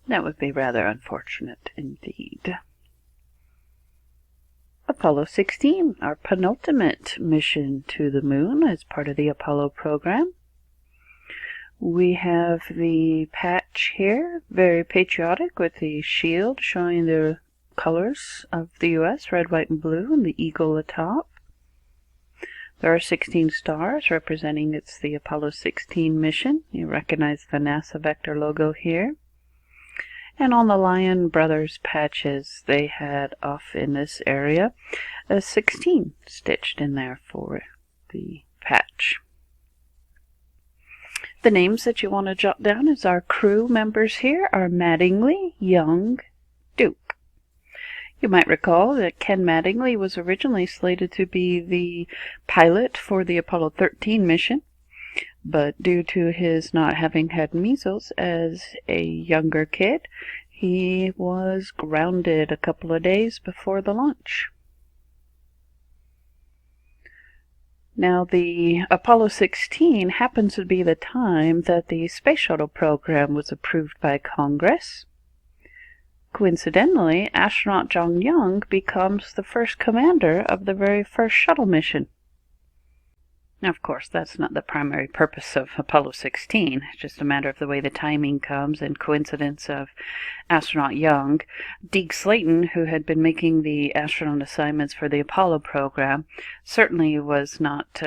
That would be rather unfortunate indeed. Apollo 16, our penultimate mission to the moon as part of the Apollo program. We have the patch here, very patriotic, with the shield showing the colors of the U.S., red, white, and blue, and the eagle atop. There are 16 stars representing it's the Apollo 16 mission. You recognize the NASA Vector logo here. And on the Lion Brothers patches they had off in this area, a 16 stitched in there for the patch. The names that you want to jot down as our crew members here are Mattingly, Young, Duke. You might recall that Ken Mattingly was originally slated to be the pilot for the Apollo 13 mission, but due to his not having had measles as a younger kid, he was grounded a couple of days before the launch. Now, the Apollo 16 happens to be the time that the Space Shuttle program was approved by Congress. Coincidentally, astronaut John Young becomes the first commander of the very first shuttle mission. Now, of course, that's not the primary purpose of Apollo 16. It's just a matter of the way the timing comes and coincidence of astronaut Young. Deke Slayton, who had been making the astronaut assignments for the Apollo program, certainly was not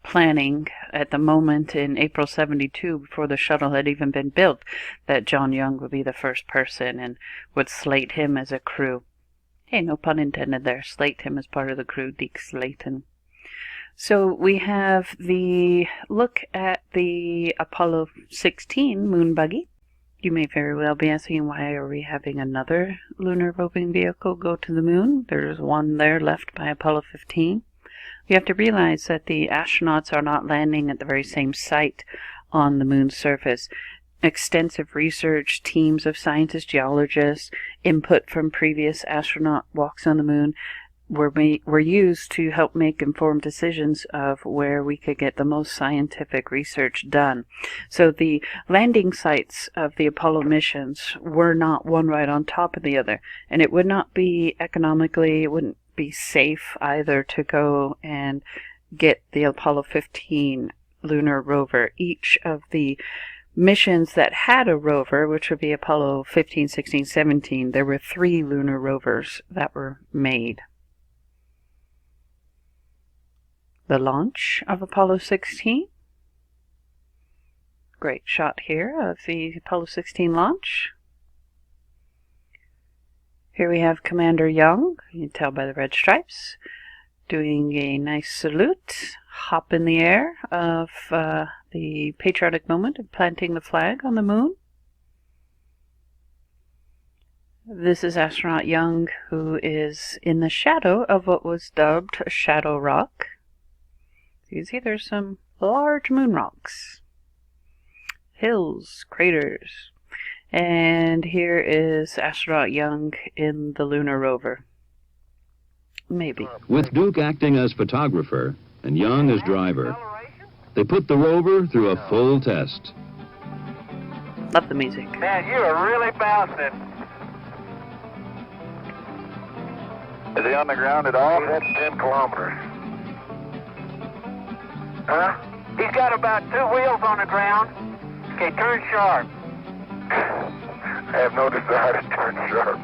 planning at the moment in April 72, before the shuttle had even been built, that John Young would be the first person and would slate him as a crew. Hey, no pun intended there. Slate him as part of the crew, Deke Slayton. So we have the look at the Apollo 16 moon buggy. You may very well be asking, why are we having another lunar roving vehicle go to the moon? There's one there left by Apollo 15. You have to realize that the astronauts are not landing at the very same site on the moon's surface. Extensive research, teams of scientists, geologists, input from previous astronaut walks on the moon were used to help make informed decisions of where we could get the most scientific research done. So the landing sites of the Apollo missions were not one right on top of the other, and it would not be economically, it wouldn't be safe either to go and get the Apollo 15 lunar rover. Each of the missions that had a rover, which would be Apollo 15, 16, 17, there were 3 lunar rovers that were made. The launch of Apollo 16. Great shot here of the Apollo 16 launch. Here we have Commander Young, you can tell by the red stripes, doing a nice salute, hop in the air of the patriotic moment of planting the flag on the moon. This is astronaut Young, who is in the shadow of what was dubbed a shadow rock. You see there's some large moon rocks, hills, craters, and here is astronaut Young in the lunar rover. Maybe. With Duke acting as photographer and Young as driver, they put the rover through a full test. Love the music. Man, you are really bouncing. Is he on the ground at all? That's 10 kilometers. Huh? He's got about 2 wheels on the ground. Okay, turn sharp. I have no desire to turn sharp.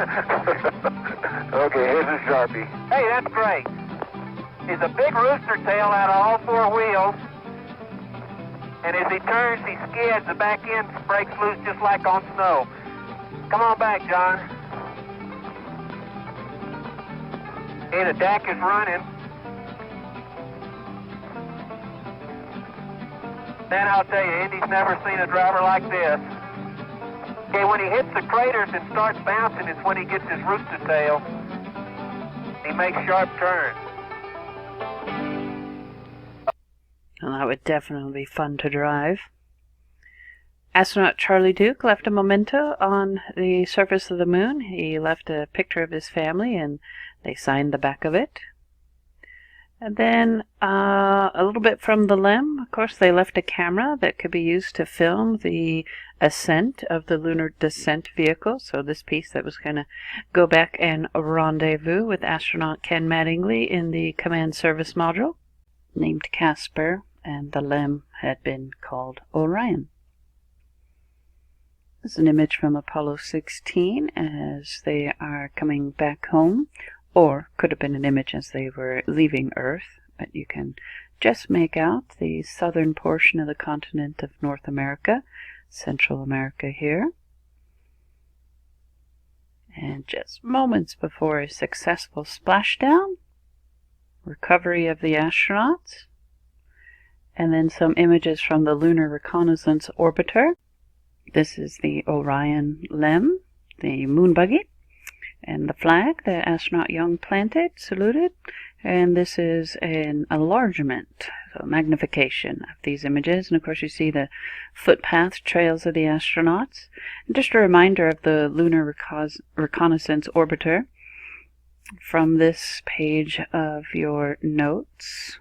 Okay, here's a Sharpie. Hey, that's great. He's a big rooster tail out of all 4 wheels. And as he turns, he skids. The back end breaks loose just like on snow. Come on back, John. Hey, the DAC is running. Man, I'll tell you, Indy's never seen a driver like this. Okay, when he hits the craters and starts bouncing, it's when he gets his rooster tail. He makes sharp turns. Well, that would definitely be fun to drive. Astronaut Charlie Duke left a memento on the surface of the moon. He left a picture of his family, and they signed the back of it. And then a little bit from the LEM, of course, they left a camera that could be used to film the ascent of the lunar descent vehicle. So this piece that was going to go back and rendezvous with astronaut Ken Mattingly in the command service module, named Casper, and the LEM had been called Orion. This is an image from Apollo 16 as they are coming back home. Or could have been an image as they were leaving Earth, but you can just make out the southern portion of the continent of North America, Central America here. And just moments before a successful splashdown, recovery of the astronauts, and then some images from the Lunar Reconnaissance Orbiter. This is the Orion LEM, the moon buggy. And the flag that astronaut Young planted, saluted, and this is an enlargement, so magnification of these images. And of course you see the footpath trails of the astronauts. And just a reminder of the Lunar Reconnaissance Orbiter from this page of your notes.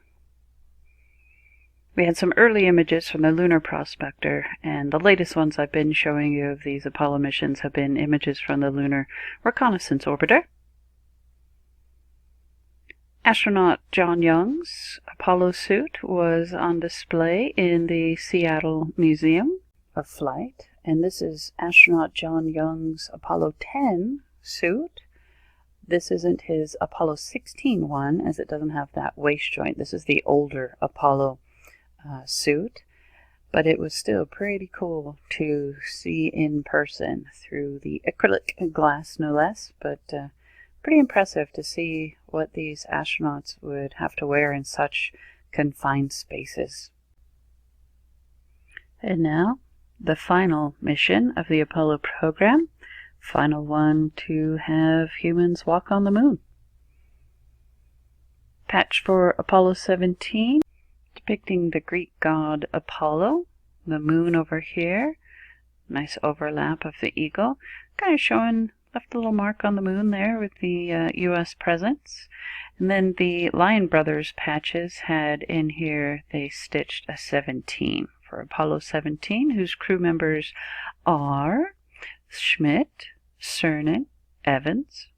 We had some early images from the Lunar Prospector, and the latest ones I've been showing you of these Apollo missions have been images from the Lunar Reconnaissance Orbiter. Astronaut John Young's Apollo suit was on display in the Seattle Museum of Flight, and this is astronaut John Young's Apollo 10 suit. This isn't his Apollo 16 one, as it doesn't have that waist joint. This is the older Apollo suit, but it was still pretty cool to see in person through the acrylic glass, no less, but pretty impressive to see what these astronauts would have to wear in such confined spaces. And now, the final mission of the Apollo program, final one to have humans walk on the moon. Patch for Apollo 17. Depicting the Greek god Apollo, the moon over here, nice overlap of the eagle, kind of showing, left a little mark on the moon there with the U.S. presence. And then the Lion Brothers patches had in here, they stitched a 17 for Apollo 17, whose crew members are Schmidt, Cernan, Evans.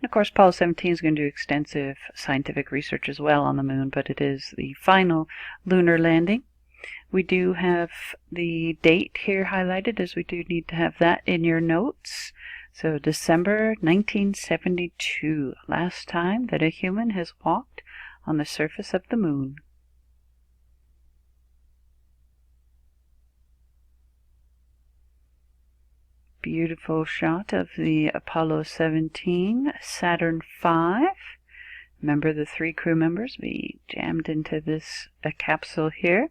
And of course, Apollo 17 is going to do extensive scientific research as well on the moon, but it is the final lunar landing. We do have the date here highlighted, as we do need to have that in your notes. So December 1972, last time that a human has walked on the surface of the moon. Beautiful shot of the Apollo 17 Saturn V. Remember the 3 crew members we jammed into this capsule here,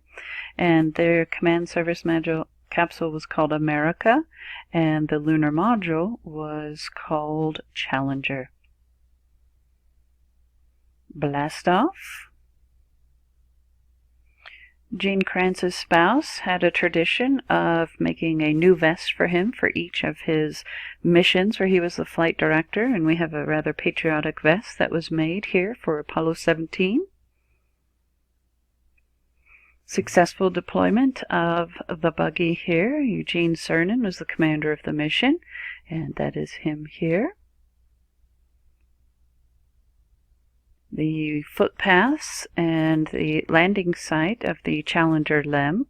and their command service module capsule was called America, and the lunar module was called Challenger. Blast off. Gene Kranz's spouse had a tradition of making a new vest for him for each of his missions where he was the flight director, and we have a rather patriotic vest that was made here for Apollo 17. Successful deployment of the buggy here. Eugene Cernan was the commander of the mission, and that is him here. The footpaths and the landing site of the Challenger LEM,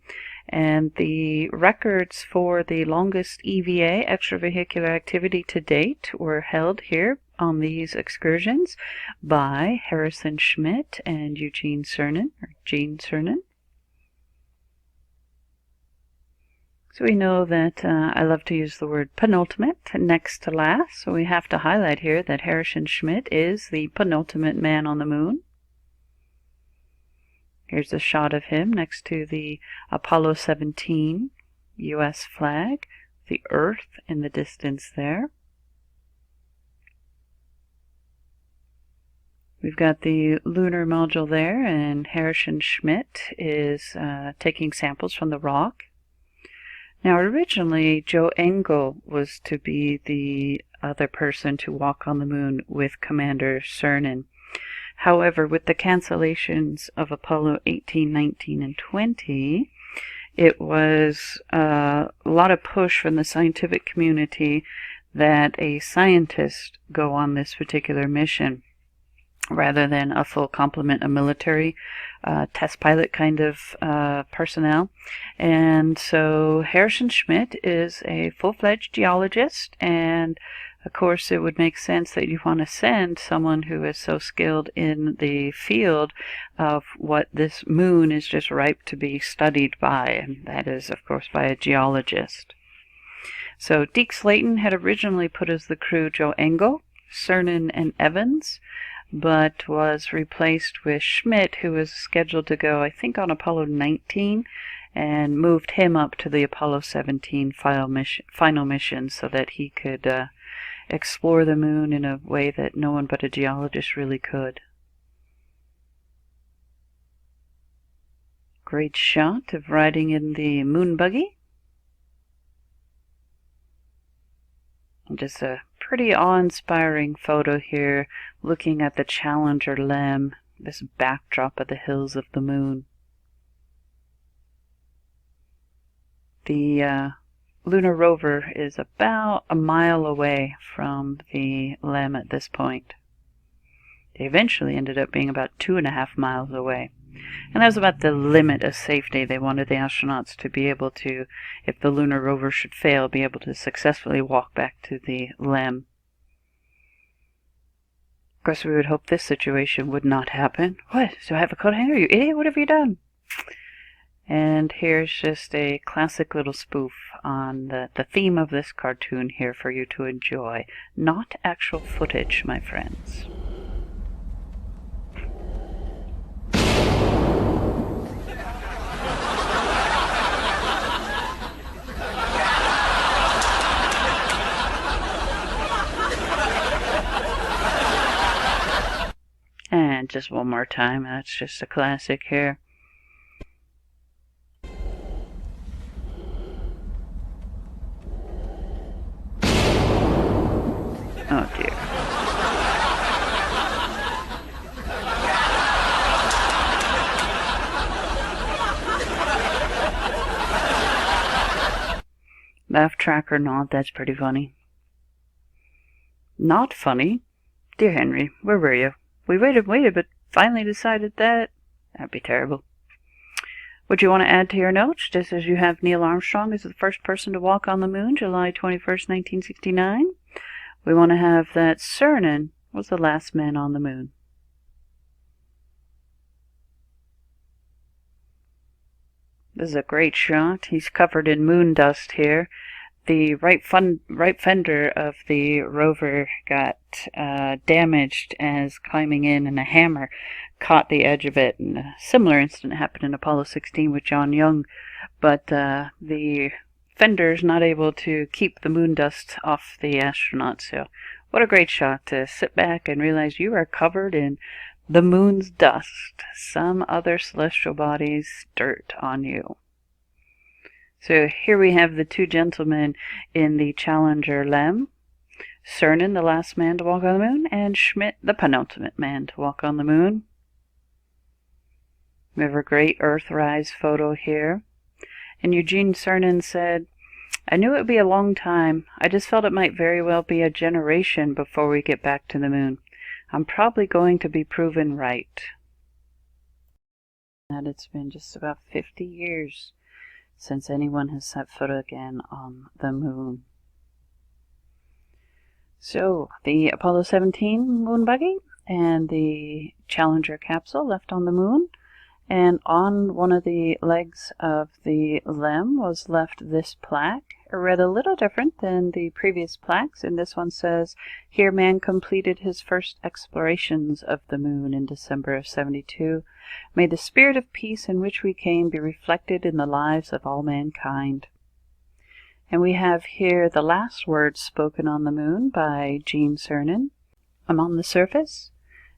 and the records for the longest EVA, extravehicular activity to date, were held here on these excursions by Harrison Schmitt and Eugene Cernan, or Gene Cernan. So we know that I love to use the word penultimate, next to last, so we have to highlight here that Harrison Schmitt is the penultimate man on the moon. Here's a shot of him next to the Apollo 17 U.S. flag, the Earth in the distance there. We've got the lunar module there, and Harrison Schmitt is taking samples from the rock. Now, originally, Joe Engle was to be the other person to walk on the moon with Commander Cernan. However, with the cancellations of Apollo 18, 19, and 20, it was a lot of push from the scientific community that a scientist go on this particular mission rather than a full complement of military test pilot kind of personnel. And so Harrison Schmitt is a full-fledged geologist, and of course it would make sense that you want to send someone who is so skilled in the field of what this moon is just ripe to be studied by, and that is of course by a geologist. So Deke Slayton had originally put as the crew Joe Engle, Cernan, and Evans, but was replaced with Schmitt, who was scheduled to go, I think, on Apollo 19, and moved him up to the Apollo 17 final mission so that he could explore the moon in a way that no one but a geologist really could. Great shot of riding in the moon buggy. Just a pretty awe-inspiring photo here, looking at the Challenger LEM, this backdrop of the hills of the moon. The lunar rover is about a mile away from the LEM at this point. They eventually ended up being about 2.5 miles away. And that was about the limit of safety. They wanted the astronauts to be able to, if the lunar rover should fail, be able to successfully walk back to the LEM. Of course, we would hope this situation would not happen. What? Do I have a coat hanger? You idiot? What have you done? And here's just a classic little spoof on the theme of this cartoon here for you to enjoy. Not actual footage, my friends. And just one more time, that's just a classic here. Oh dear. Laugh track or not, that's pretty funny. Not funny? Dear Henry, where were you? We waited, but finally decided that'd be terrible. Would you want to add to your notes, just as you have Neil Armstrong as the first person to walk on the moon, July 21st, 1969? We want to have that Cernan was the last man on the moon. This is a great shot. He's covered in moon dust here. The right fender of the rover got damaged as climbing in, and a hammer caught the edge of it. And a similar incident happened in Apollo 16 with John Young, but the fender's not able to keep the moon dust off the astronaut. So what a great shot to sit back and realize you are covered in the moon's dust, some other celestial body's dirt on you. So here we have the two gentlemen in the Challenger LEM. Cernan, the last man to walk on the moon, and Schmitt, the penultimate man to walk on the moon. We have a great Earthrise photo here. And Eugene Cernan said, "I knew it would be a long time. I just felt it might very well be a generation before we get back to the moon. I'm probably going to be proven right." And it's been just about 50 years since anyone has set foot again on the moon. So, the Apollo 17 moon buggy and the Challenger capsule left on the moon, and on one of the legs of the LEM was left this plaque. It read a little different than the previous plaques, and this one says, "Here man completed his first explorations of the moon in December of '72. May the spirit of peace in which we came be reflected in the lives of all mankind." And we have here the last words spoken on the moon by Gene Cernan. "I'm on the surface,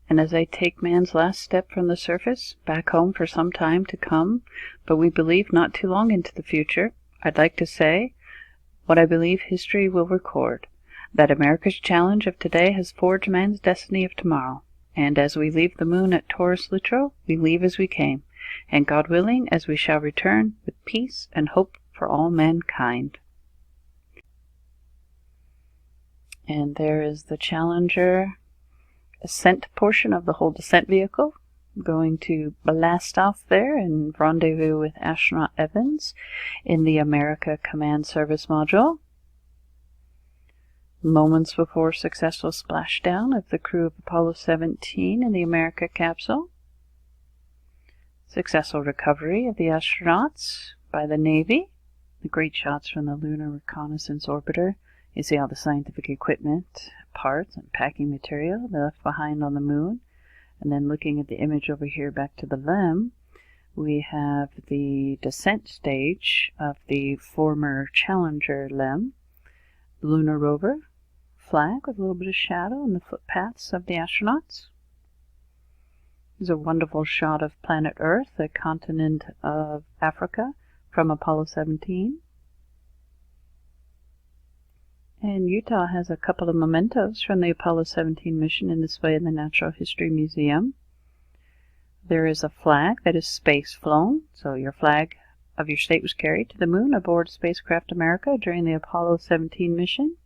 and as I take man's last step from the surface, back home for some time to come, but we believe not too long into the future, I'd like to say what I believe history will record, that America's challenge of today has forged man's destiny of tomorrow. And as we leave the moon at Taurus Littrow, we leave as we came, and God willing, as we shall return, with peace and hope for all mankind. And there is the Challenger ascent portion of the whole descent vehicle, going to blast off there and rendezvous with astronaut Evans in the America Command Service module. Moments before successful splashdown of the crew of Apollo 17 in the America capsule. Successful recovery of the astronauts by the Navy. The great shots from the Lunar Reconnaissance Orbiter. You see all the scientific equipment, parts, and packing material they left behind on the moon. And then looking at the image over here back to the LEM, we have the descent stage of the former Challenger LEM. Lunar rover flag with a little bit of shadow in the footpaths of the astronauts. There's a wonderful shot of planet Earth, the continent of Africa, from Apollo 17. And Utah has a couple of mementos from the Apollo 17 mission in display in the Natural History Museum. There is a flag that is space flown, so your flag of your state was carried to the moon aboard spacecraft America during the Apollo 17 mission.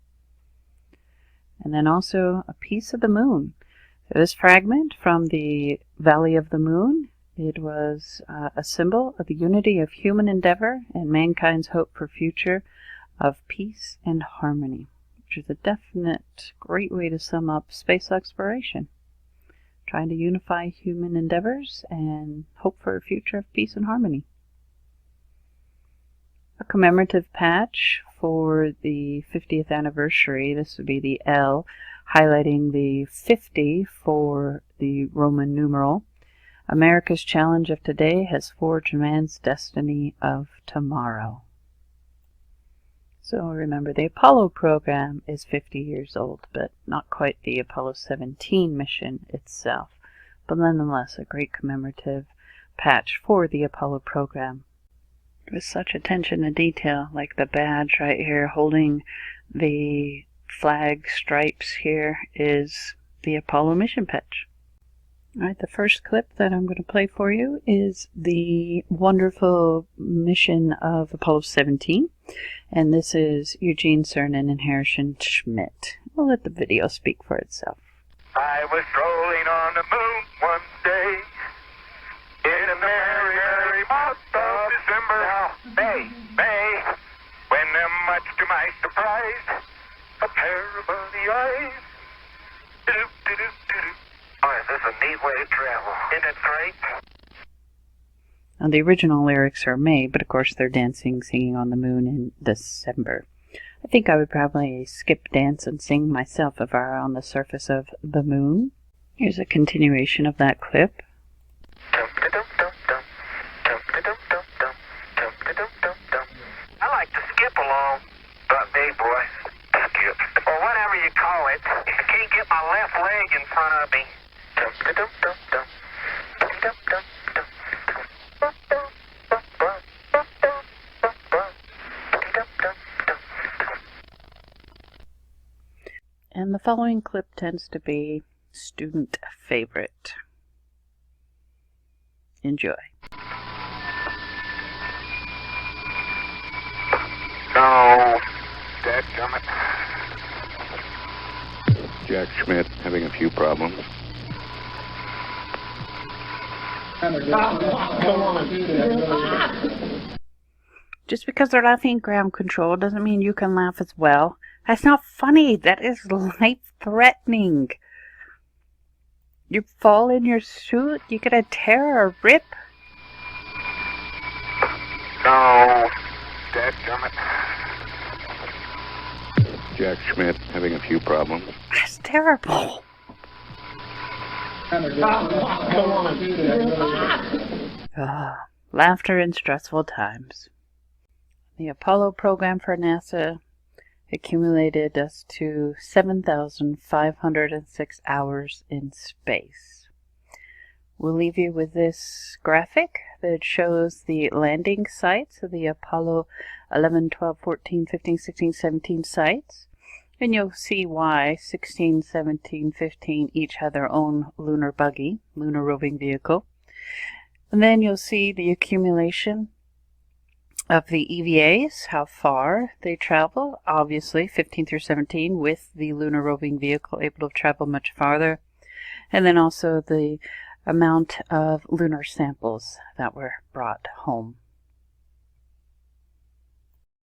And then also a piece of the moon. So this fragment from the Valley of the Moon, it was a symbol of the unity of human endeavor and mankind's hope for future of peace and harmony, which is a definite great way to sum up space exploration. Trying to unify human endeavors and hope for a future of peace and harmony. A commemorative patch for the 50th anniversary, this would be the L, highlighting the 50 for the Roman numeral. America's challenge of today has forged man's destiny of tomorrow. So remember, the Apollo program is 50 years old, but not quite the Apollo 17 mission itself. But nonetheless, a great commemorative patch for the Apollo program. With such attention to detail, like the badge right here holding the flag stripes here is the Apollo mission patch. Alright, the first clip that I'm going to play for you is the wonderful mission of Apollo 17. And this is Eugene Cernan and Harrison Schmitt. We'll let the video speak for itself. I was strolling on the moon one day in a merry, merry month of December. Now, May, when much to my surprise, a pair of bunny eyes. Oh, is this a neat way to travel? Isn't it great? Now, the original lyrics are May, but of course they're dancing, singing on the moon in December. I think I would probably skip dance and sing myself if I were on the surface of the moon. Here's a continuation of that clip. I like to skip along, but hey boy, skip. Or whatever you call it. I can't get my left leg in front of me. And the following clip tends to be student favorite. Enjoy. No, dadgummit. Jack Schmitt having a few problems. Just because they're laughing at ground control doesn't mean you can laugh as well. That's not funny. That is life-threatening. You fall in your suit, you get a tear or rip. No, dadgummit. Jack Schmitt having a few problems. That's terrible. Laughter in stressful times. The Apollo program for NASA accumulated us to 7,506 hours in space. We'll leave you with this graphic that shows the landing sites of the Apollo 11, 12, 14, 15, 16, 17 sites. And you'll see why 16, 17, 15 each had their own lunar buggy, lunar roving vehicle. And then you'll see the accumulation of the EVAs, how far they travel. Obviously, 15 through 17 with the lunar roving vehicle able to travel much farther. And then also the amount of lunar samples that were brought home.